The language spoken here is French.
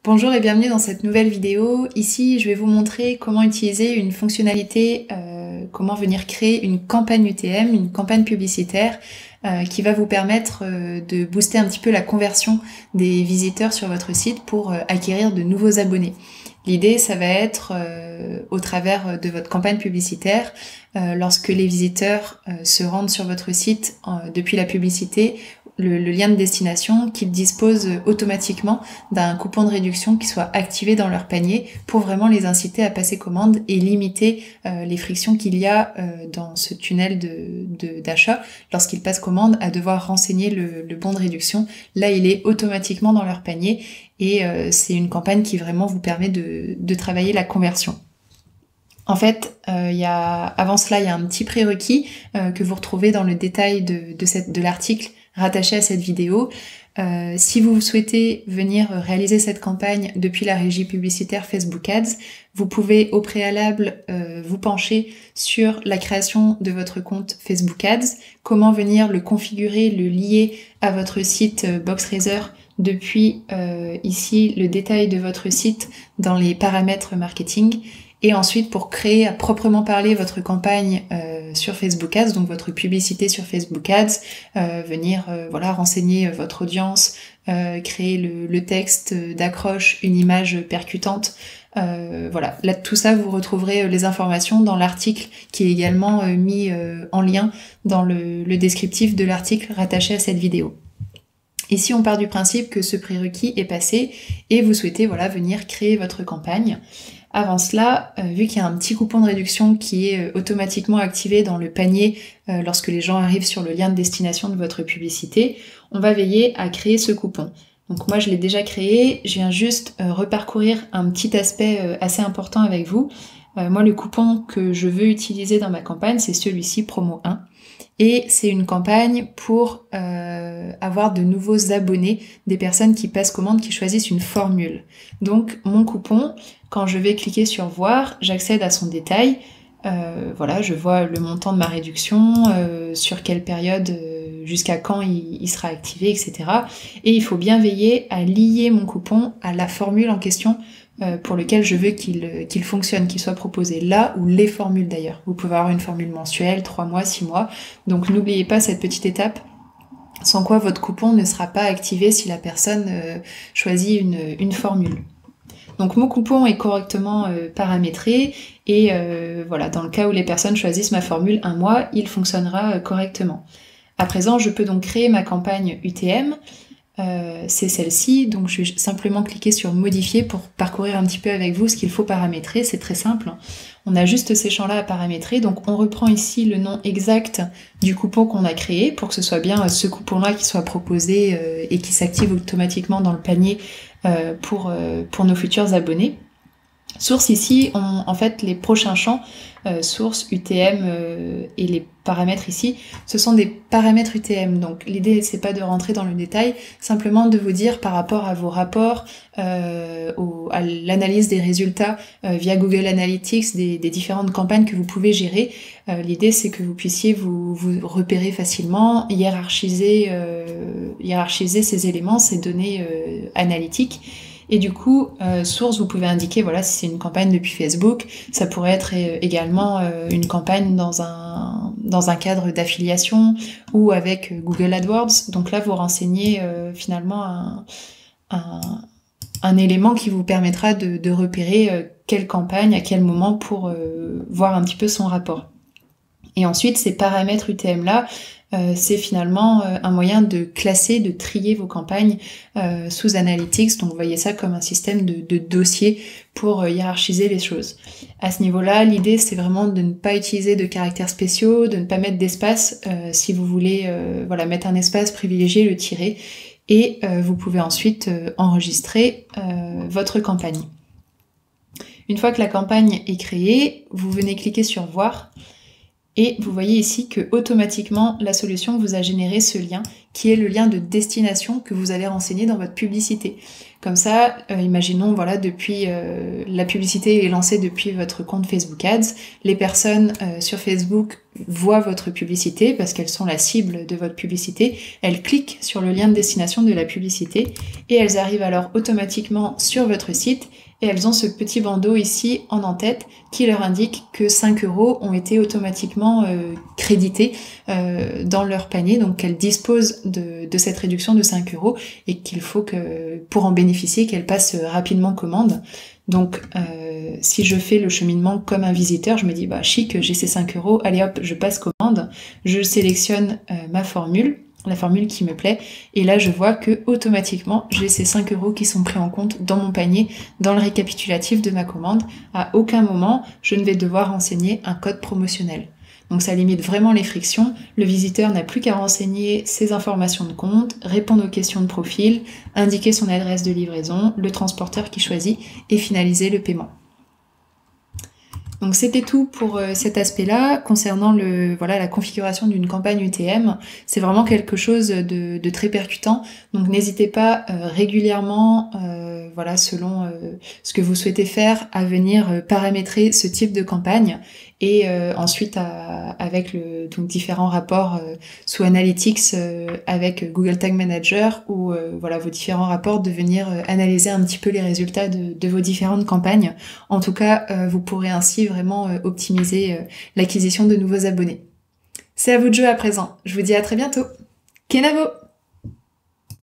Bonjour et bienvenue dans cette nouvelle vidéo. Ici, je vais vous montrer comment utiliser une fonctionnalité, comment venir créer une campagne UTM, une campagne publicitaire qui va vous permettre de booster un petit peu la conversion des visiteurs sur votre site pour acquérir de nouveaux abonnés. L'idée, ça va être au travers de votre campagne publicitaire, lorsque les visiteurs se rendent sur votre site depuis la publicité, le lien de destination, qu'ils disposent automatiquement d'un coupon de réduction qui soit activé dans leur panier pour vraiment les inciter à passer commande et limiter les frictions qu'il y a dans ce tunnel d'achat lorsqu'ils passent commande à devoir renseigner le bon de réduction. Là, il est automatiquement dans leur panier et c'est une campagne qui vraiment vous permet de travailler la conversion. En fait, avant cela, il y a un petit prérequis que vous retrouvez dans le détail de l'article rattaché à cette vidéo. Si vous souhaitez venir réaliser cette campagne depuis la régie publicitaire Facebook Ads, vous pouvez au préalable vous pencher sur la création de votre compte Facebook Ads, comment venir le configurer, le lier à votre site Boxraiser depuis ici le détail de votre site dans les paramètres marketing. Et ensuite, pour créer à proprement parler votre campagne sur Facebook Ads, donc votre publicité sur Facebook Ads, venir renseigner votre audience, créer le texte d'accroche, une image percutante. Là, tout ça, vous retrouverez les informations dans l'article qui est également mis en lien dans le descriptif de l'article rattaché à cette vidéo. Ici, on part du principe que ce prérequis est passé et vous souhaitez venir créer votre campagne. Avant cela, vu qu'il y a un petit coupon de réduction qui est automatiquement activé dans le panier lorsque les gens arrivent sur le lien de destination de votre publicité, on va veiller à créer ce coupon. Donc moi je l'ai déjà créé, je viens juste reparcourir un petit aspect assez important avec vous. Moi le coupon que je veux utiliser dans ma campagne, c'est celui-ci, promo 1. Et c'est une campagne pour avoir de nouveaux abonnés, des personnes qui passent commande, qui choisissent une formule. Donc mon coupon, quand je vais cliquer sur voir, j'accède à son détail. Je vois le montant de ma réduction, sur quelle période, jusqu'à quand il sera activé, etc. Et il faut bien veiller à lier mon coupon à la formule en question pour lequel je veux qu'il fonctionne, qu'il soit proposé là ou les formules d'ailleurs. Vous pouvez avoir une formule mensuelle, 3 mois, 6 mois. Donc n'oubliez pas cette petite étape, sans quoi votre coupon ne sera pas activé si la personne choisit une formule. Donc mon coupon est correctement paramétré et dans le cas où les personnes choisissent ma formule 1 mois, il fonctionnera correctement. À présent, je peux donc créer ma campagne UTM. C'est celle-ci, donc je vais simplement cliquer sur modifier pour parcourir un petit peu avec vous ce qu'il faut paramétrer. C'est très simple, on a juste ces champs là à paramétrer, donc on reprend ici le nom exact du coupon qu'on a créé pour que ce soit bien ce coupon là qui soit proposé et qui s'active automatiquement dans le panier pour nos futurs abonnés. Source ici, en fait les prochains champs, source, UTM et les paramètres ici, ce sont des paramètres UTM. Donc l'idée c'est pas de rentrer dans le détail, simplement de vous dire par rapport à vos rapports, à l'analyse des résultats via Google Analytics des différentes campagnes que vous pouvez gérer. L'idée c'est que vous puissiez vous repérer facilement, hiérarchiser ces éléments, ces données analytiques. Et du coup, source, vous pouvez indiquer si c'est une campagne depuis Facebook, ça pourrait être également une campagne dans un cadre d'affiliation ou avec Google AdWords. Donc là, vous renseignez finalement un élément qui vous permettra de repérer quelle campagne, à quel moment pour voir un petit peu son rapport. Et ensuite, ces paramètres UTM-là, c'est finalement un moyen de classer, de trier vos campagnes sous Analytics. Donc vous voyez ça comme un système de dossier pour hiérarchiser les choses. À ce niveau-là, l'idée c'est vraiment de ne pas utiliser de caractères spéciaux, de ne pas mettre d'espace. Si vous voulez mettre un espace, privilégiez le tirer. Et vous pouvez ensuite enregistrer votre campagne. Une fois que la campagne est créée, vous venez cliquer sur voir. Et vous voyez ici que automatiquement la solution vous a généré ce lien qui est le lien de destination que vous allez renseigner dans votre publicité. Comme ça, imaginons, voilà, depuis la publicité est lancée depuis votre compte Facebook Ads, les personnes sur Facebook voient votre publicité parce qu'elles sont la cible de votre publicité, elles cliquent sur le lien de destination de la publicité et elles arrivent alors automatiquement sur votre site et elles ont ce petit bandeau ici en en-tête qui leur indique que 5 € ont été automatiquement crédités dans leur panier, donc qu'elles disposent de cette réduction de 5 € et qu'il faut que, pour en bénéficier, qu'elles passent rapidement commande. Donc si je fais le cheminement comme un visiteur, je me dis bah chic, j'ai ces 5 €, allez hop, je passe commande, je sélectionne ma formule, la formule qui me plaît, et là je vois que automatiquement j'ai ces 5 € qui sont pris en compte dans mon panier, dans le récapitulatif de ma commande. À aucun moment je ne vais devoir renseigner un code promotionnel. Donc ça limite vraiment les frictions, le visiteur n'a plus qu'à renseigner ses informations de compte, répondre aux questions de profil, indiquer son adresse de livraison, le transporteur qu'il choisit et finaliser le paiement. Donc c'était tout pour cet aspect-là. Concernant la configuration d'une campagne UTM, c'est vraiment quelque chose de très percutant. Donc n'hésitez pas régulièrement, selon ce que vous souhaitez faire, à venir paramétrer ce type de campagne. Et ensuite, avec différents rapports sous Analytics avec Google Tag Manager ou vos différents rapports, de venir analyser un petit peu les résultats de vos différentes campagnes. En tout cas, vous pourrez ainsi vraiment optimiser l'acquisition de nouveaux abonnés. C'est à vous de jouer à présent. Je vous dis à très bientôt. Kenavo!